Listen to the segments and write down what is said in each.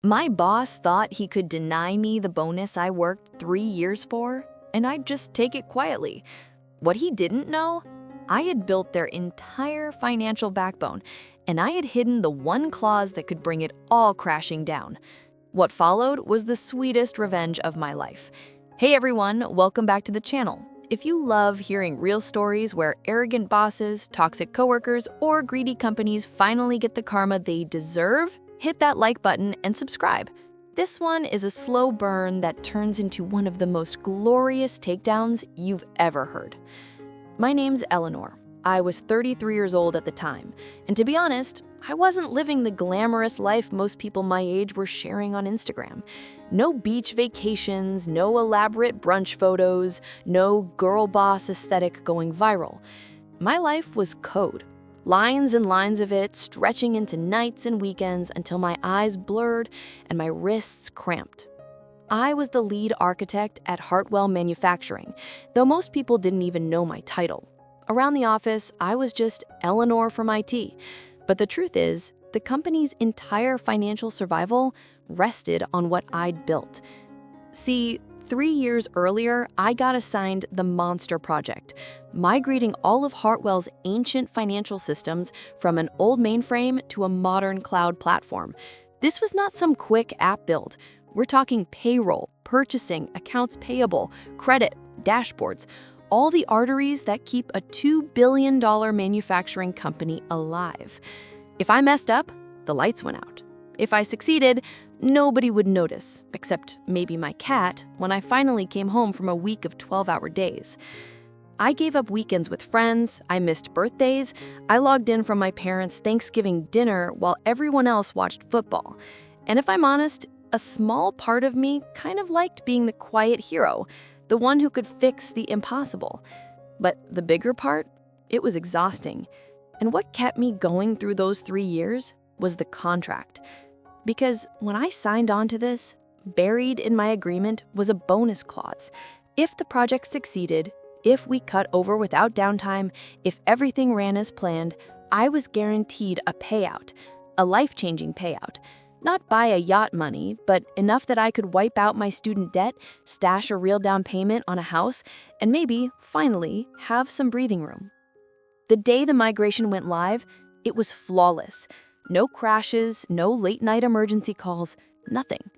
My boss thought he could deny me the bonus I worked 3 years for, and I'd just take it quietly. What he didn't know, I had built their entire financial backbone, and I had hidden the one clause that could bring it all crashing down. What followed was the sweetest revenge of my life. Hey everyone, welcome back to the channel. If you love hearing real stories where arrogant bosses, toxic coworkers, or greedy companies finally get the karma they deserve, hit that like button and subscribe. This one is a slow burn that turns into one of the most glorious takedowns you've ever heard. My name's Eleanor. I was 33 years old at the time, and to be honest, I wasn't living the glamorous life most people my age were sharing on Instagram. No beach vacations, no elaborate brunch photos, no girl boss aesthetic going viral. My life was code. Lines and lines of it stretching into nights and weekends until my eyes blurred and my wrists cramped. I was the lead architect at Hartwell Manufacturing, though most people didn't even know my title. Around the office, I was just Eleanor from IT. But the truth is, the company's entire financial survival rested on what I'd built. See, 3 years earlier, I got assigned the Monster Project, migrating all of Hartwell's ancient financial systems from an old mainframe to a modern cloud platform. This was not some quick app build. We're talking payroll, purchasing, accounts payable, credit, dashboards, all the arteries that keep a $2 billion manufacturing company alive. If I messed up, the lights went out. If I succeeded, nobody would notice, except maybe my cat, when I finally came home from a week of 12-hour days. I gave up weekends with friends, I missed birthdays, I logged in from my parents' Thanksgiving dinner while everyone else watched football. And if I'm honest, a small part of me kind of liked being the quiet hero, the one who could fix the impossible. But the bigger part, it was exhausting. And what kept me going through those 3 years was the contract. Because when I signed on to this, buried in my agreement was a bonus clause. If the project succeeded, if we cut over without downtime, if everything ran as planned, I was guaranteed a payout, a life-changing payout. Not buy a yacht money, but enough that I could wipe out my student debt, stash a real down payment on a house, and maybe, finally, have some breathing room. The day the migration went live, it was flawless. No crashes, no late-night emergency calls, nothing.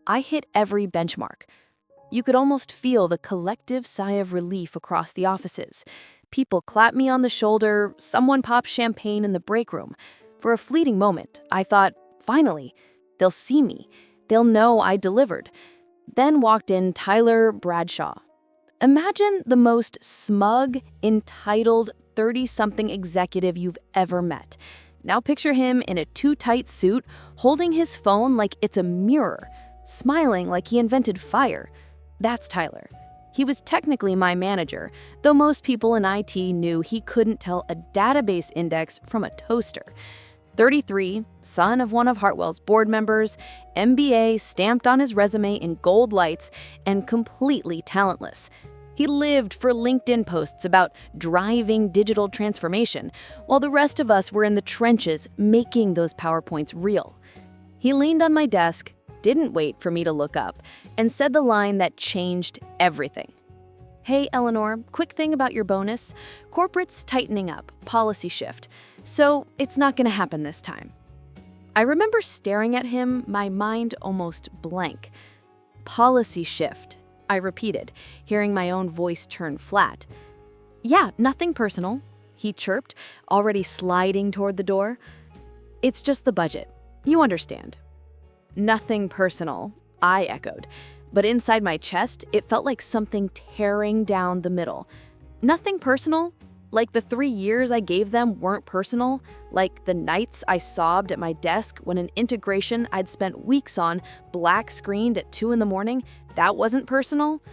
I hit every benchmark. You could almost feel the collective sigh of relief across the offices. People clapped me on the shoulder, someone popped champagne in the break room. For a fleeting moment, I thought, finally, they'll see me. They'll know I delivered. Then walked in Tyler Bradshaw. Imagine the most smug, entitled 30-something executive you've ever met. Now picture him in a too-tight suit, holding his phone like it's a mirror, smiling like he invented fire. That's Tyler. He was technically my manager, though most people in IT knew he couldn't tell a database index from a toaster. 33, son of one of Hartwell's board members, MBA stamped on his resume in gold lights, and completely talentless. He lived for LinkedIn posts about driving digital transformation, while the rest of us were in the trenches making those PowerPoints real. He leaned on my desk, didn't wait for me to look up, and said the line that changed everything. Hey, Eleanor, quick thing about your bonus. Corporate's tightening up, policy shift. So it's not going to happen this time. I remember staring at him, my mind almost blank. Policy shift, I repeated, hearing my own voice turn flat. Yeah, nothing personal, he chirped, already sliding toward the door. It's just the budget. You understand. Nothing personal, I echoed. But inside my chest, it felt like something tearing down the middle. Nothing personal? Like the 3 years I gave them weren't personal? Like the nights I sobbed at my desk when an integration I'd spent weeks on black-screened at 2 in the morning, that wasn't personal?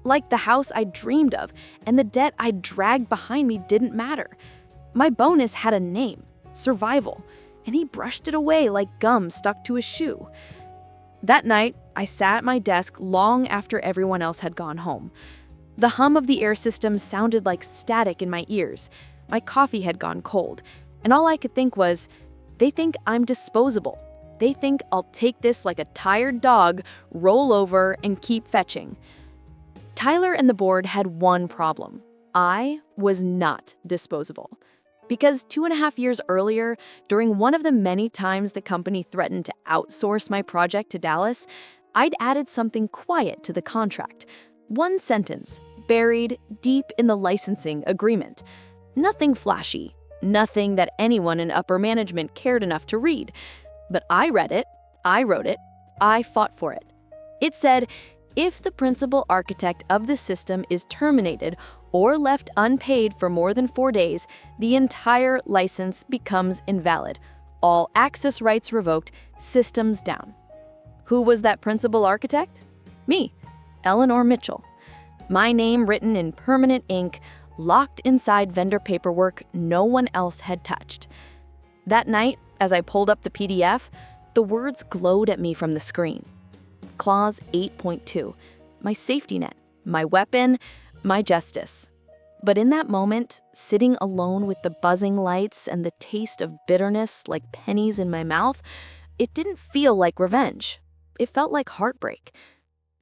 Like the house I dreamed of and the debt I dragged behind me didn't matter. My bonus had a name, survival, and he brushed it away like gum stuck to a shoe. That night, I sat at my desk long after everyone else had gone home. The hum of the air system sounded like static in my ears. My coffee had gone cold, and all I could think was, they think I'm disposable. They think I'll take this like a tired dog, roll over, and keep fetching. Tyler and the board had one problem. I was not disposable. Because 2.5 years earlier, during one of the many times the company threatened to outsource my project to Dallas, I'd added something quiet to the contract. One sentence, buried deep in the licensing agreement. Nothing flashy, nothing that anyone in upper management cared enough to read. But I read it, I wrote it, I fought for it. It said, if the principal architect of the system is terminated or left unpaid for more than 4 days, the entire license becomes invalid. All access rights revoked, systems down. Who was that principal architect? Me, Eleanor Mitchell. My name written in permanent ink, locked inside vendor paperwork no one else had touched. That night, as I pulled up the PDF, the words glowed at me from the screen. Clause 8.2, my safety net, my weapon, my justice. But in that moment, sitting alone with the buzzing lights and the taste of bitterness like pennies in my mouth, it didn't feel like revenge. It felt like heartbreak.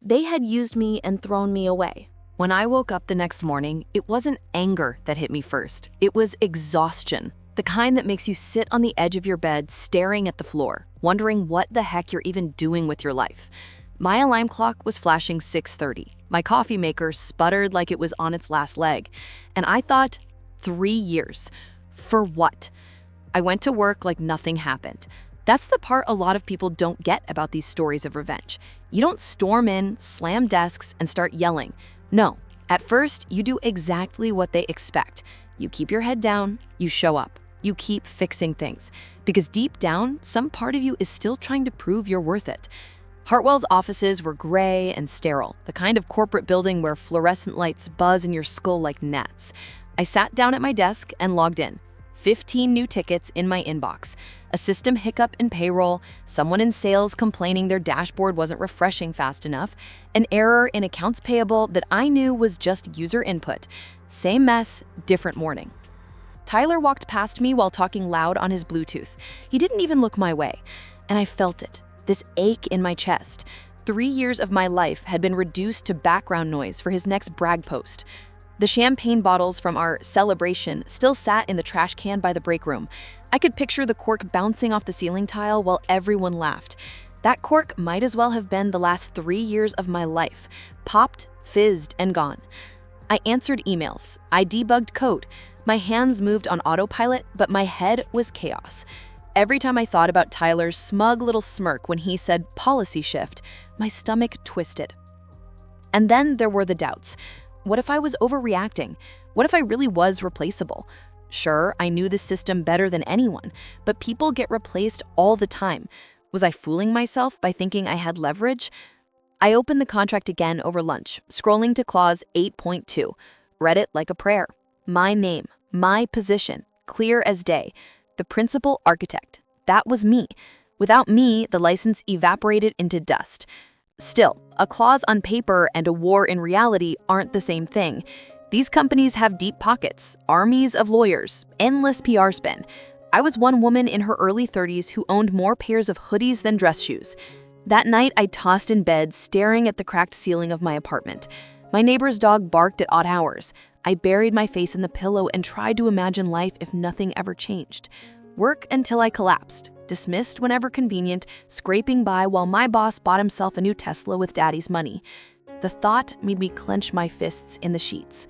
They had used me and thrown me away. When I woke up the next morning, it wasn't anger that hit me first. It was exhaustion. The kind that makes you sit on the edge of your bed staring at the floor, wondering what the heck you're even doing with your life. My alarm clock was flashing 6:30. My coffee maker sputtered like it was on its last leg. And I thought, 3 years. For what? I went to work like nothing happened. That's the part a lot of people don't get about these stories of revenge. You don't storm in, slam desks, and start yelling. No, at first, you do exactly what they expect. You keep your head down, you show up, you keep fixing things. Because deep down, some part of you is still trying to prove you're worth it. Hartwell's offices were gray and sterile, the kind of corporate building where fluorescent lights buzz in your skull like gnats. I sat down at my desk and logged in. 15 new tickets in my inbox. A system hiccup in payroll, someone in sales complaining their dashboard wasn't refreshing fast enough, an error in accounts payable that I knew was just user input. Same mess, different morning. Tyler walked past me while talking loud on his Bluetooth. He didn't even look my way, and I felt it. This ache in my chest. 3 years of my life had been reduced to background noise for his next brag post. The champagne bottles from our celebration still sat in the trash can by the break room. I could picture the cork bouncing off the ceiling tile while everyone laughed. That cork might as well have been the last 3 years of my life. Popped, fizzed, and gone. I answered emails. I debugged code. My hands moved on autopilot, but my head was chaos. Every time I thought about Tyler's smug little smirk when he said policy shift, my stomach twisted. And then there were the doubts. What if I was overreacting? What if I really was replaceable? Sure, I knew the system better than anyone, but people get replaced all the time. Was I fooling myself by thinking I had leverage? I opened the contract again over lunch, scrolling to clause 8.2. Read it like a prayer. My name, my position, clear as day. The principal architect. That was me. Without me, the license evaporated into dust. Still, a clause on paper and a war in reality aren't the same thing. These companies have deep pockets, armies of lawyers, endless PR spin. I was one woman in her early 30s who owned more pairs of hoodies than dress shoes. That night, I tossed in bed, staring at the cracked ceiling of my apartment. My neighbor's dog barked at odd hours. I buried my face in the pillow and tried to imagine life if nothing ever changed. Work until I collapsed, dismissed whenever convenient, scraping by while my boss bought himself a new Tesla with daddy's money. The thought made me clench my fists in the sheets.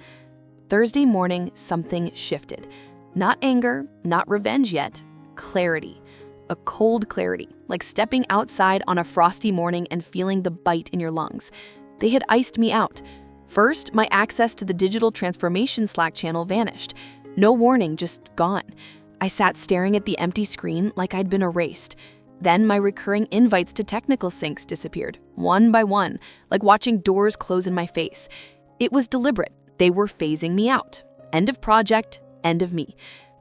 Thursday morning, something shifted. Not anger, not revenge yet, clarity. A cold clarity, like stepping outside on a frosty morning and feeling the bite in your lungs. They had iced me out. First, my access to the digital transformation Slack channel vanished. No warning, just gone. I sat staring at the empty screen like I'd been erased. Then my recurring invites to technical syncs disappeared, one by one, like watching doors close in my face. It was deliberate. They were phasing me out. End of project, end of me.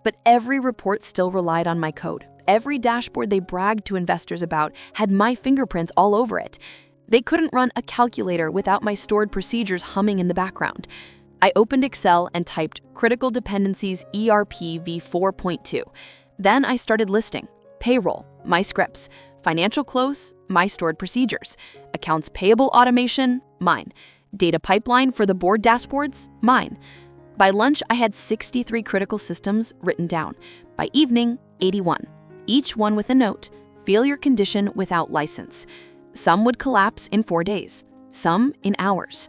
But every report still relied on my code. Every dashboard they bragged to investors about had my fingerprints all over it. They couldn't run a calculator without my stored procedures humming in the background. I opened Excel and typed critical dependencies ERP v4.2. Then I started listing. Payroll, my scripts. Financial close, my stored procedures. Accounts payable automation, mine. Data pipeline for the board dashboards, mine. By lunch, I had 63 critical systems written down. By evening, 81. Each one with a note, failure condition without license. Some would collapse in 4 days, some in hours.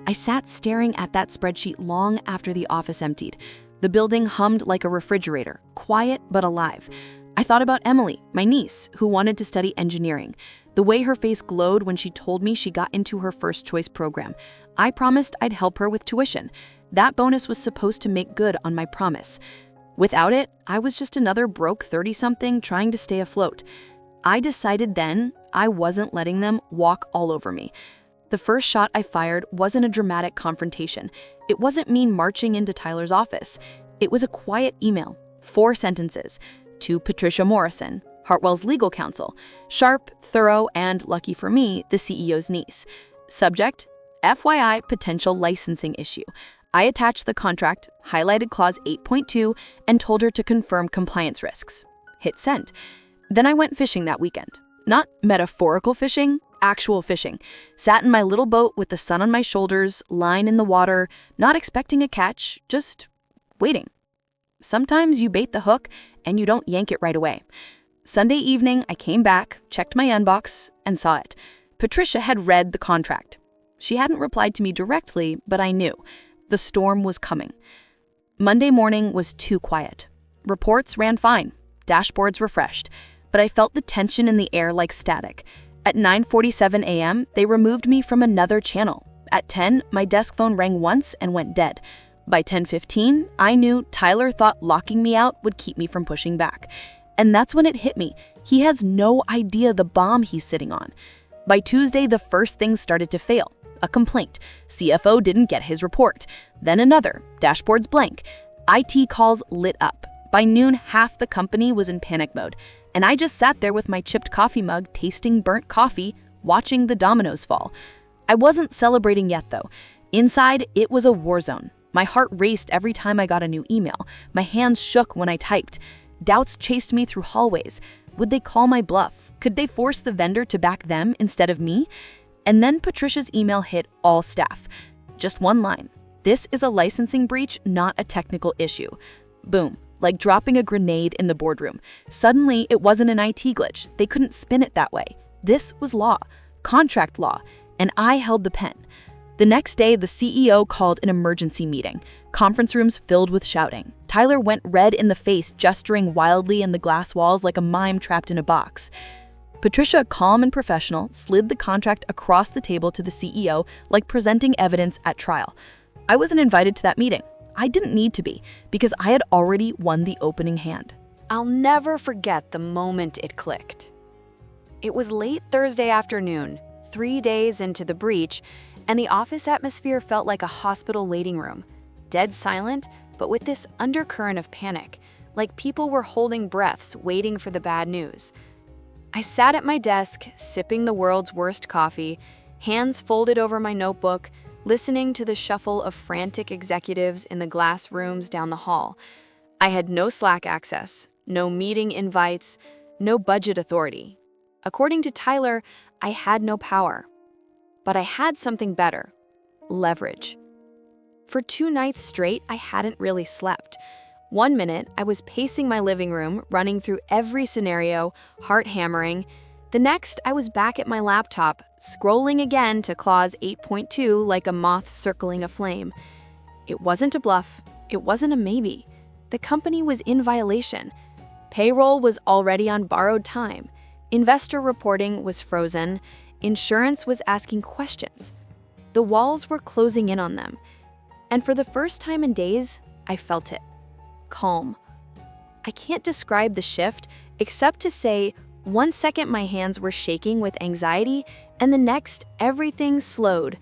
I sat staring at that spreadsheet long after the office emptied. The building hummed like a refrigerator, quiet but alive. I thought about Emily, my niece, who wanted to study engineering. The way her face glowed when she told me she got into her first choice program. I promised I'd help her with tuition. That bonus was supposed to make good on my promise. Without it, I was just another broke 30-something trying to stay afloat. I decided then I wasn't letting them walk all over me. The first shot I fired wasn't a dramatic confrontation. It wasn't me marching into Tyler's office. It was a quiet email, 4 sentences, to Patricia Morrison, Hartwell's legal counsel, sharp, thorough, and, lucky for me, the CEO's niece. Subject, FYI potential licensing issue. I attached the contract, highlighted clause 8.2, and told her to confirm compliance risks. Hit send. Then I went fishing that weekend. Not metaphorical fishing, actual fishing. Sat in my little boat with the sun on my shoulders, line in the water, not expecting a catch, just waiting. Sometimes you bait the hook and you don't yank it right away. Sunday evening, I came back, checked my inbox, and saw it. Patricia had read the contract. She hadn't replied to me directly, but I knew. The storm was coming. Monday morning was too quiet. Reports ran fine. Dashboards refreshed. But I felt the tension in the air like static. At 9:47 a.m., they removed me from another channel. At 10, my desk phone rang once and went dead. By 10:15, I knew Tyler thought locking me out would keep me from pushing back. And that's when it hit me. He has no idea the bomb he's sitting on. By Tuesday, the first thing started to fail. A complaint. CFO didn't get his report. Then another. Dashboards blank. IT calls lit up. By noon, half the company was in panic mode. And I just sat there with my chipped coffee mug, tasting burnt coffee, watching the dominoes fall. I wasn't celebrating yet, though. Inside, it was a war zone. My heart raced every time I got a new email. My hands shook when I typed. Doubts chased me through hallways. Would they call my bluff? Could they force the vendor to back them instead of me? And then Patricia's email hit all staff. Just one line. This is a licensing breach, not a technical issue. Boom. Like dropping a grenade in the boardroom. Suddenly, it wasn't an IT glitch. They couldn't spin it that way. This was law, contract law, and I held the pen. The next day, the CEO called an emergency meeting. Conference rooms filled with shouting. Tyler went red in the face, gesturing wildly in the glass walls like a mime trapped in a box. Patricia, calm and professional, slid the contract across the table to the CEO like presenting evidence at trial. I wasn't invited to that meeting. I didn't need to be, because I had already won the opening hand. I'll never forget the moment it clicked. It was late Thursday afternoon, 3 days into the breach, and the office atmosphere felt like a hospital waiting room. Dead silent, but with this undercurrent of panic, like people were holding breaths waiting for the bad news. I sat at my desk, sipping the world's worst coffee, hands folded over my notebook, listening to the shuffle of frantic executives in the glass rooms down the hall. I had no Slack access, no meeting invites, no budget authority. According to Tyler, I had no power. But I had something better: leverage. For 2 nights straight, I hadn't really slept. One minute, I was pacing my living room, running through every scenario, heart hammering. The next, I was back at my laptop, scrolling again to clause 8.2 like a moth circling a flame. It wasn't a bluff. It wasn't a maybe. The company was in violation. Payroll was already on borrowed time. Investor reporting was frozen. Insurance was asking questions. The walls were closing in on them. And for the first time in days, I felt it. Calm. I can't describe the shift except to say 1 second my hands were shaking with anxiety, and the next everything slowed.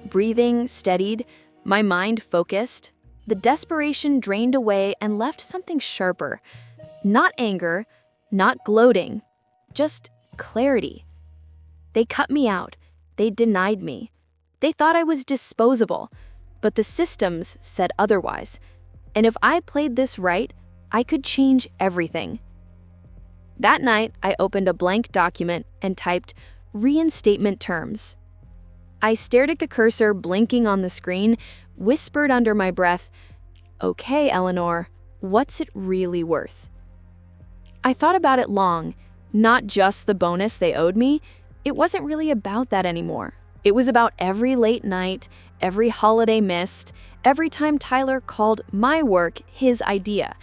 Breathing steadied, my mind focused. The desperation drained away and left something sharper. Not anger, not gloating, just clarity. They cut me out. They denied me. They thought I was disposable, but the systems said otherwise. And if I played this right, I could change everything. That night, I opened a blank document and typed reinstatement terms. I stared at the cursor blinking on the screen, whispered under my breath, "Okay, Eleanor, what's it really worth?" I thought about it long, not just the bonus they owed me. It wasn't really about that anymore. It was about every late night, every holiday missed, every time Tyler called my work his idea.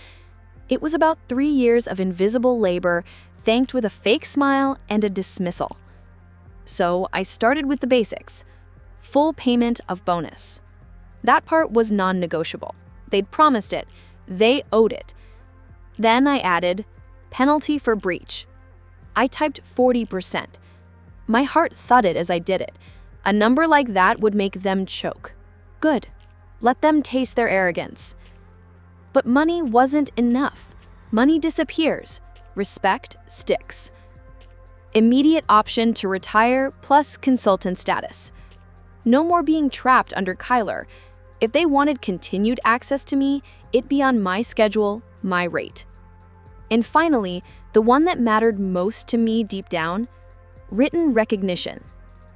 It was about 3 years of invisible labor, thanked with a fake smile and a dismissal. So I started with the basics. Full payment of bonus. That part was non-negotiable. They'd promised it. They owed it. Then I added penalty for breach. I typed 40%. My heart thudded as I did it. A number like that would make them choke. Good. Let them taste their arrogance. But money wasn't enough. Money disappears. Respect sticks. Immediate option to retire plus consultant status. No more being trapped under Kyler. If they wanted continued access to me, it'd be on my schedule, my rate. And finally, the one that mattered most to me deep down, written recognition.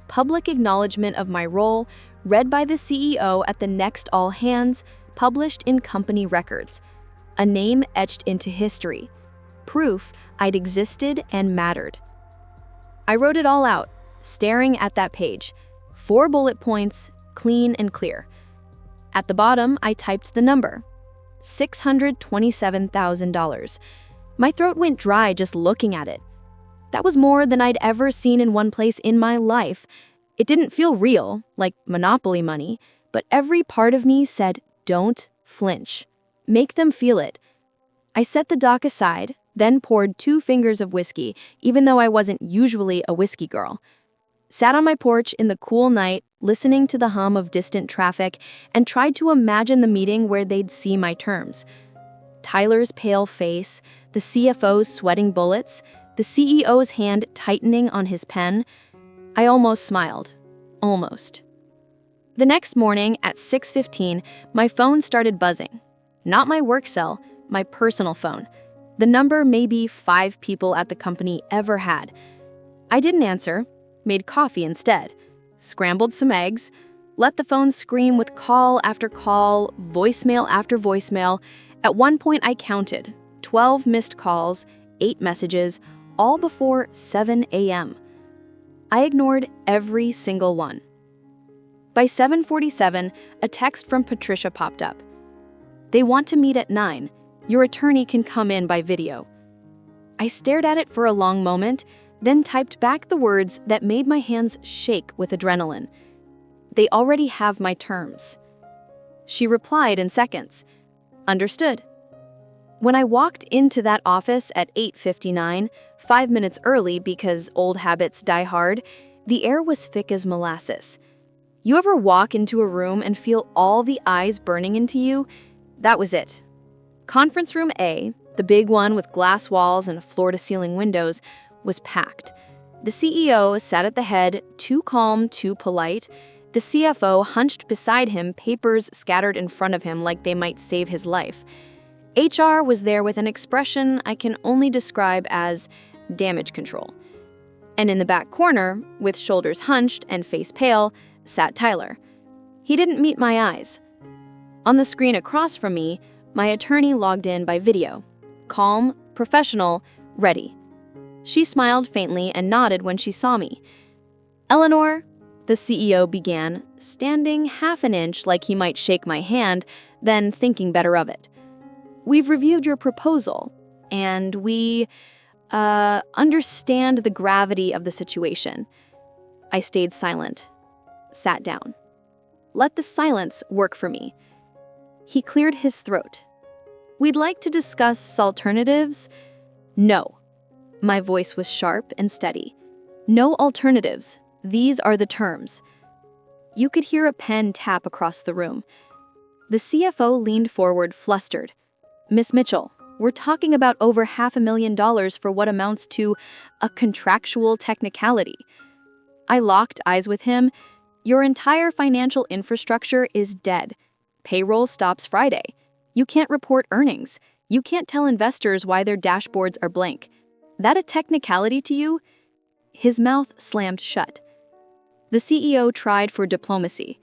Public acknowledgement of my role, read by the CEO at the next all hands, published in company records. A name etched into history. Proof I'd existed and mattered. I wrote it all out, staring at that page. 4 bullet points, clean and clear. At the bottom, I typed the number, $627,000. My throat went dry just looking at it. That was more than I'd ever seen in one place in my life. It didn't feel real, like Monopoly money, but every part of me said, don't flinch. Make them feel it. I set the doc aside, then poured 2 fingers of whiskey, even though I wasn't usually a whiskey girl. Sat on my porch in the cool night, listening to the hum of distant traffic, and tried to imagine the meeting where they'd see my terms. Tyler's pale face, the CFO's sweating bullets, the CEO's hand tightening on his pen. I almost smiled. Almost. The next morning at 6:15, my phone started buzzing. Not my work cell, my personal phone. The number maybe 5 people at the company ever had. I didn't answer, made coffee instead, scrambled some eggs, let the phone scream with call after call, voicemail after voicemail. At one point I counted 12 missed calls, 8 messages, all before 7 a.m. I ignored every single one. By 7:47, a text from Patricia popped up. They want to meet at 9. Your attorney can come in by video. I stared at it for a long moment, then typed back the words that made my hands shake with adrenaline. They already have my terms. She replied in seconds. Understood. When I walked into that office at 8:59, 5 minutes early because old habits die hard, the air was thick as molasses. You ever walk into a room and feel all the eyes burning into you? That was it. Conference room A, the big one with glass walls and floor-to-ceiling windows, was packed. The CEO sat at the head, too calm, too polite. The CFO hunched beside him, papers scattered in front of him like they might save his life. HR was there with an expression I can only describe as damage control. And in the back corner, with shoulders hunched and face pale, sat Tyler. He didn't meet my eyes. On the screen across from me, my attorney logged in by video. Calm, professional, ready. She smiled faintly and nodded when she saw me. Eleanor, the CEO began, standing half an inch like he might shake my hand, then thinking better of it. We've reviewed your proposal, and we understand the gravity of the situation. I stayed silent, sat down. Let the silence work for me. He cleared his throat. We'd like to discuss alternatives. No. My voice was sharp and steady. No alternatives. These are the terms. You could hear a pen tap across the room. The CFO leaned forward, flustered. Miss Mitchell, we're talking about over $500,000 for what amounts to a contractual technicality. I locked eyes with him. Your entire financial infrastructure is dead. Payroll stops Friday. You can't report earnings. You can't tell investors why their dashboards are blank. That a technicality to you?" His mouth slammed shut. The CEO tried for diplomacy.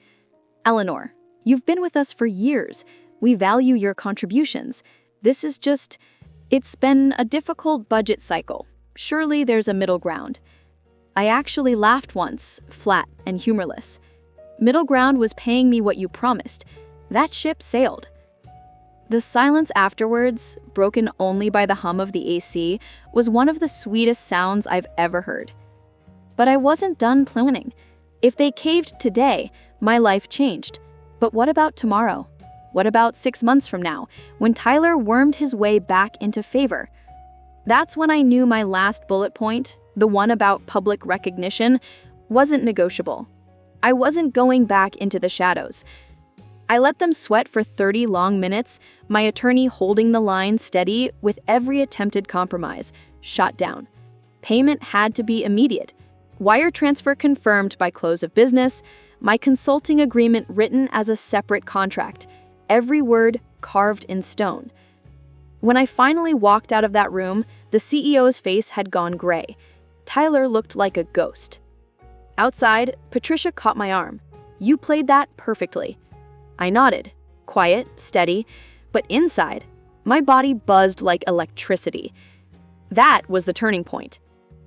"Eleanor, you've been with us for years. We value your contributions. This is just... It's been a difficult budget cycle. Surely there's a middle ground." I actually laughed once, flat and humorless. Middle ground was paying me what you promised. That ship sailed. The silence afterwards, broken only by the hum of the AC, was one of the sweetest sounds I've ever heard. But I wasn't done planning. If they caved today, my life changed. But what about tomorrow? What about 6 months from now, when Tyler wormed his way back into favor? That's when I knew my last bullet point, the one about public recognition, wasn't negotiable. I wasn't going back into the shadows. I let them sweat for 30 long minutes, my attorney holding the line steady with every attempted compromise, shot down. Payment had to be immediate. Wire transfer confirmed by close of business, my consulting agreement written as a separate contract, every word carved in stone. When I finally walked out of that room, the CEO's face had gone gray. Tyler looked like a ghost. Outside, Patricia caught my arm. "You played that perfectly." I nodded, quiet, steady, but inside, my body buzzed like electricity. That was the turning point.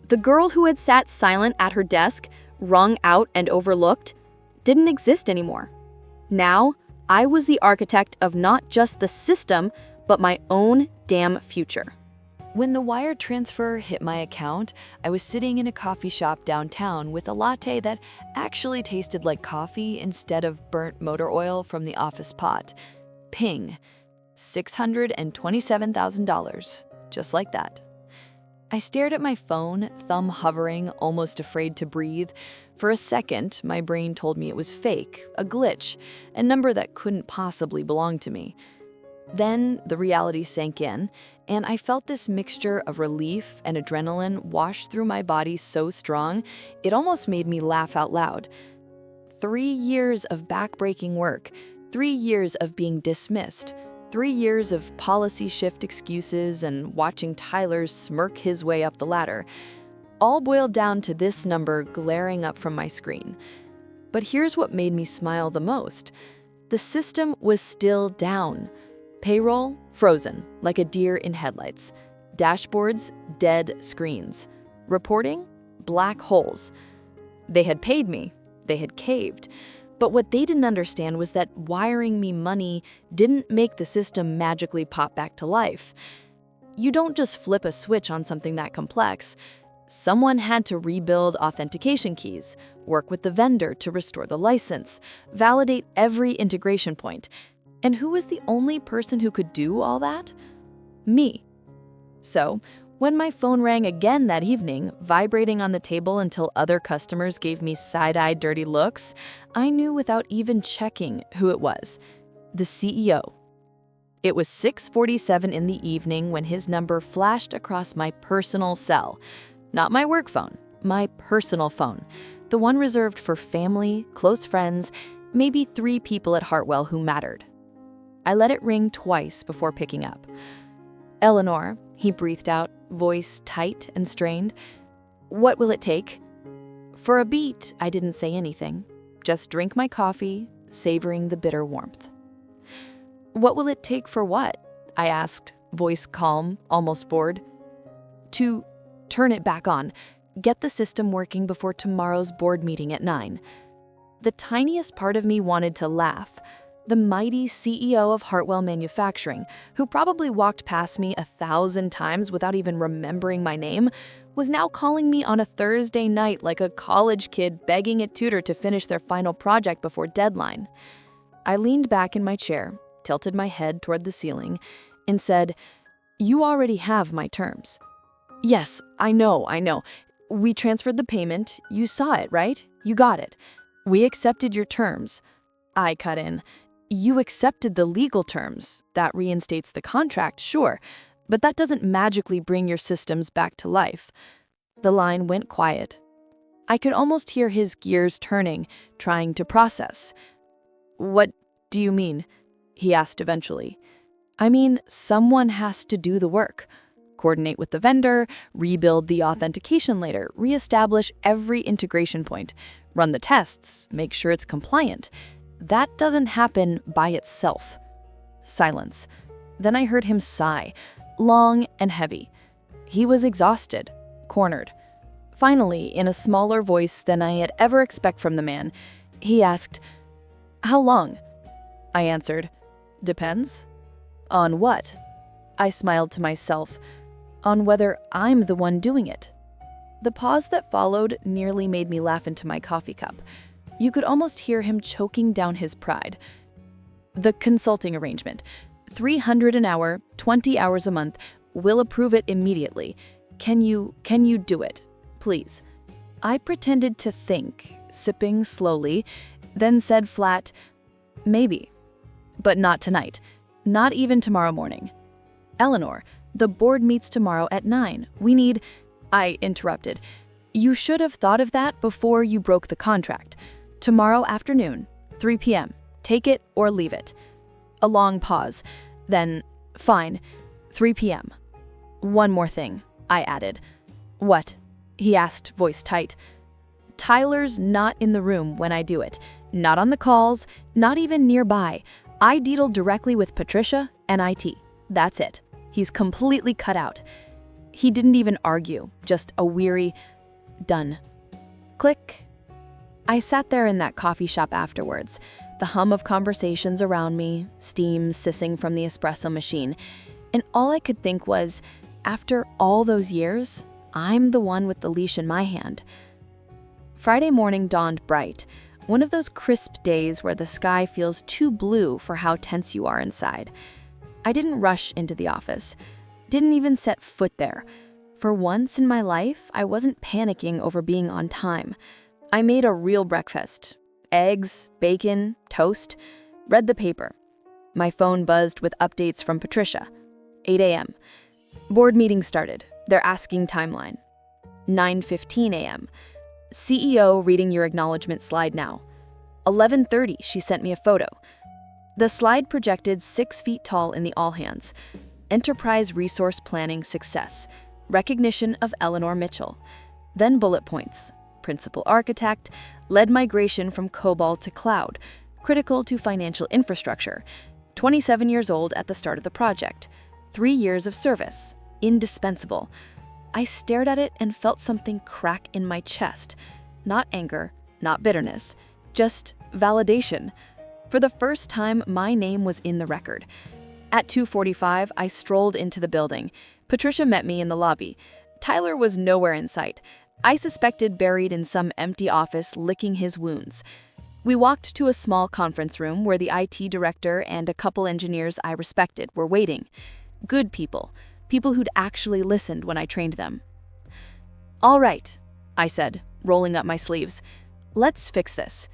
The girl who had sat silent at her desk, wrung out and overlooked, didn't exist anymore. Now, I was the architect of not just the system, but my own damn future. When the wire transfer hit my account, I was sitting in a coffee shop downtown with a latte that actually tasted like coffee instead of burnt motor oil from the office pot. Ping. $627,000. Just like that. I stared at my phone, thumb hovering, almost afraid to breathe. For a second, my brain told me it was fake, a glitch, a number that couldn't possibly belong to me. Then the reality sank in, and I felt this mixture of relief and adrenaline wash through my body so strong, it almost made me laugh out loud. 3 years of backbreaking work, 3 years of being dismissed, 3 years of policy shift excuses and watching Tyler smirk his way up the ladder, all boiled down to this number glaring up from my screen. But here's what made me smile the most. The system was still down. Payroll, frozen, like a deer in headlights. Dashboards, dead screens. Reporting, black holes. They had paid me. They had caved. But what they didn't understand was that wiring me money didn't make the system magically pop back to life. You don't just flip a switch on something that complex. Someone had to rebuild authentication keys, work with the vendor to restore the license, validate every integration point. And who was the only person who could do all that? Me. So, when my phone rang again that evening, vibrating on the table until other customers gave me side-eyed dirty looks, I knew without even checking who it was. The CEO. It was 6:47 in the evening when his number flashed across my personal cell. Not my work phone, my personal phone. The one reserved for family, close friends, maybe 3 people at Hartwell who mattered. I let it ring twice before picking up. "Eleanor," he breathed out, voice tight and strained. "What will it take?" For a beat, I didn't say anything. Just drink my coffee, savoring the bitter warmth. "What will it take for what?" I asked, voice calm, almost bored. "To turn it back on. Get the system working before tomorrow's board meeting at 9. The tiniest part of me wanted to laugh. The mighty CEO of Hartwell Manufacturing, who probably walked past me 1,000 times without even remembering my name, was now calling me on a Thursday night like a college kid begging a tutor to finish their final project before deadline. I leaned back in my chair, tilted my head toward the ceiling, and said, "You already have my terms." "Yes, I know. We transferred the payment. You saw it, right? You got it. We accepted your terms." I cut in. "You accepted the legal terms. That reinstates the contract, sure, but that doesn't magically bring your systems back to life." The line went quiet. I could almost hear his gears turning, trying to process. "What do you mean?" he asked eventually. "I mean, someone has to do the work. coordinate with the vendor, rebuild the authentication layer, reestablish every integration point, run the tests, make sure it's compliant. That doesn't happen by itself. Silence. Then I heard him sigh, long and heavy. He was exhausted, cornered. Finally, in a smaller voice than I had ever expected from the man, he asked, "How long?" I answered, "Depends." "On what?" I smiled to myself. "On whether I'm the one doing it." The pause that followed nearly made me laugh into my coffee cup. You could almost hear him choking down his pride. "The consulting arrangement. 300 an hour, 20 hours a month. We'll approve it immediately. Can you do it? Please." I pretended to think, sipping slowly, then said flat, "Maybe. But not tonight. Not even tomorrow morning." "Eleanor, the board meets tomorrow at 9. We need—" I interrupted. "You should have thought of that before you broke the contract. Tomorrow afternoon, 3 p.m. Take it or leave it." A long pause. Then, "Fine, 3 p.m. One more thing," I added. "What?" he asked, voice tight. "Tyler's not in the room when I do it. Not on the calls, not even nearby. I deal directly with Patricia and IT. That's it. He's completely cut out." He didn't even argue, just a weary, "Done." Click. I sat there in that coffee shop afterwards, the hum of conversations around me, steam sissing from the espresso machine, and all I could think was, after all those years, I'm the one with the leash in my hand. Friday morning dawned bright, one of those crisp days where the sky feels too blue for how tense you are inside. I didn't rush into the office, didn't even set foot there. For once in my life, I wasn't panicking over being on time. I made a real breakfast. Eggs, bacon, toast. Read the paper. My phone buzzed with updates from Patricia. 8 a.m. Board meeting started. They're asking timeline. 9:15 a.m. CEO reading your acknowledgement slide now. 11:30, she sent me a photo. The slide projected 6 feet tall in the all hands. Enterprise resource planning success. Recognition of Eleanor Mitchell. Then bullet points. Principal architect, led migration from COBOL to cloud, critical to financial infrastructure, 27 years old at the start of the project, 3 years of service, indispensable. I stared at it and felt something crack in my chest. Not anger, not bitterness, just validation. For the first time, my name was in the record. At 2:45, I strolled into the building. Patricia met me in the lobby. Tyler was nowhere in sight. I suspected buried in some empty office licking his wounds. We walked to a small conference room where the IT director and a couple engineers I respected were waiting. Good people who'd actually listened when I trained them. "All right," I said, rolling up my sleeves. "Let's fix this."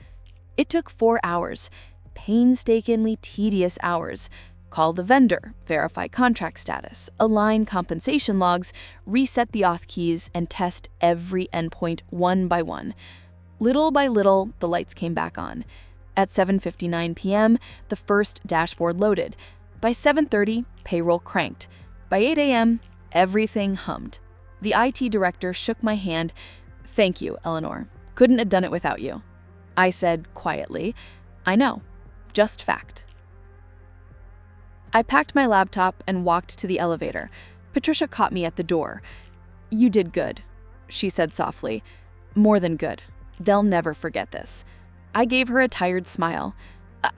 It took 4 hours, painstakingly tedious hours. Call the vendor, verify contract status, align compensation logs, reset the auth keys, and test every endpoint one by one. Little by little, the lights came back on. At 7:59 p.m., the first dashboard loaded. By 7:30, payroll cranked. By 8 a.m., everything hummed. The IT director shook my hand. "Thank you, Eleanor. Couldn't have done it without you." I said quietly, "I know. Just fact." I packed my laptop and walked to the elevator. Patricia caught me at the door. "You did good," she said softly. "More than good. They'll never forget this." I gave her a tired smile.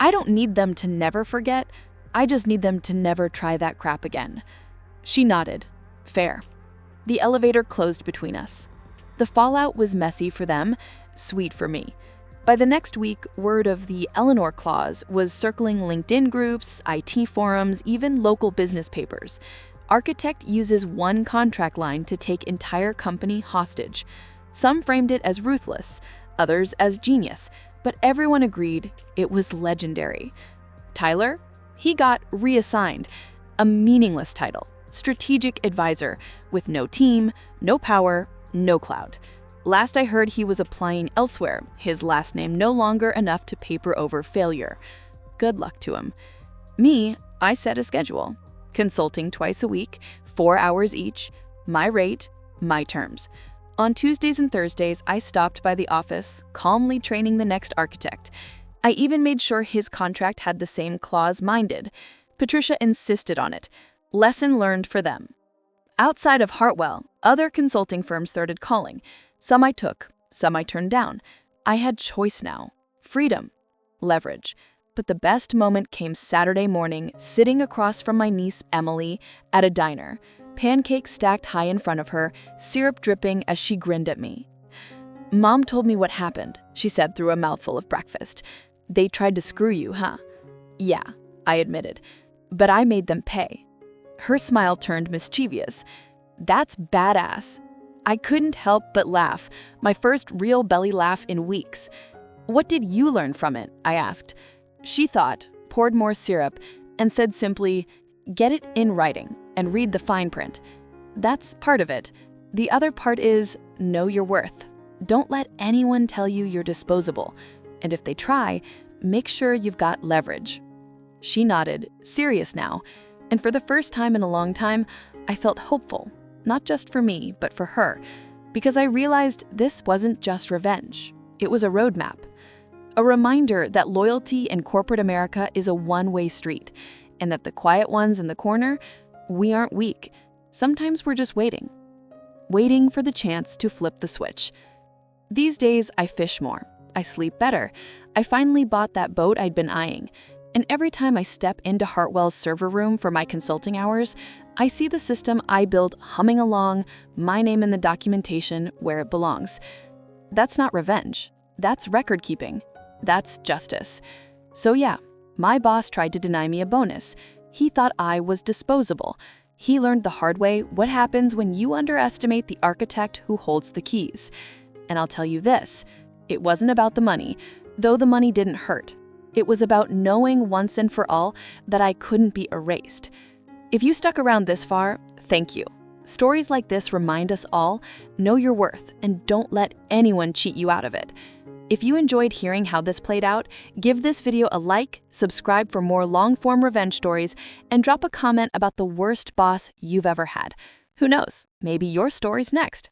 "I don't need them to never forget. I just need them to never try that crap again." She nodded. Fair. The elevator closed between us. The fallout was messy for them, sweet for me. By the next week, word of the Eleanor clause was circling LinkedIn groups, IT forums, even local business papers. Architect uses one contract line to take entire company hostage. Some framed it as ruthless, others as genius, but everyone agreed it was legendary. Tyler? He got reassigned, a meaningless title, strategic advisor, with no team, no power, no clout. Last I heard, he was applying elsewhere, his last name no longer enough to paper over failure. Good luck to him. Me, I set a schedule. Consulting twice a week, 4 hours each, my rate, my terms. On Tuesdays and Thursdays, I stopped by the office, calmly training the next architect. I even made sure his contract had the same clause mine did. Patricia insisted on it. Lesson learned for them. Outside of Hartwell, other consulting firms started calling. Some I took, some I turned down. I had choice now. Freedom. Leverage. But the best moment came Saturday morning, sitting across from my niece Emily at a diner. Pancakes stacked high in front of her, syrup dripping as she grinned at me. "Mom told me what happened," she said through a mouthful of breakfast. "They tried to screw you, huh?" "Yeah," I admitted. "But I made them pay." Her smile turned mischievous. "That's badass." I couldn't help but laugh, my first real belly laugh in weeks. "What did you learn from it?" I asked. She thought, poured more syrup, and said simply, "Get it in writing and read the fine print. That's part of it. The other part is know your worth. Don't let anyone tell you you're disposable. And if they try, make sure you've got leverage." She nodded, serious now, and for the first time in a long time, I felt hopeful, not just for me, but for her, because I realized this wasn't just revenge. It was a roadmap. A reminder that loyalty in corporate America is a one-way street, and that the quiet ones in the corner, we aren't weak. Sometimes we're just waiting for the chance to flip the switch. These days, I fish more. I sleep better. I finally bought that boat I'd been eyeing. And every time I step into Hartwell's server room for my consulting hours, I see the system I built humming along, my name in the documentation where it belongs. That's not revenge. That's record keeping. That's justice. So yeah, my boss tried to deny me a bonus. He thought I was disposable. He learned the hard way what happens when you underestimate the architect who holds the keys. And I'll tell you this, it wasn't about the money, though the money didn't hurt. It was about knowing once and for all that I couldn't be erased. If you stuck around this far, thank you. Stories like this remind us all, know your worth and don't let anyone cheat you out of it. If you enjoyed hearing how this played out, give this video a like, subscribe for more long-form revenge stories, and drop a comment about the worst boss you've ever had. Who knows, maybe your story's next.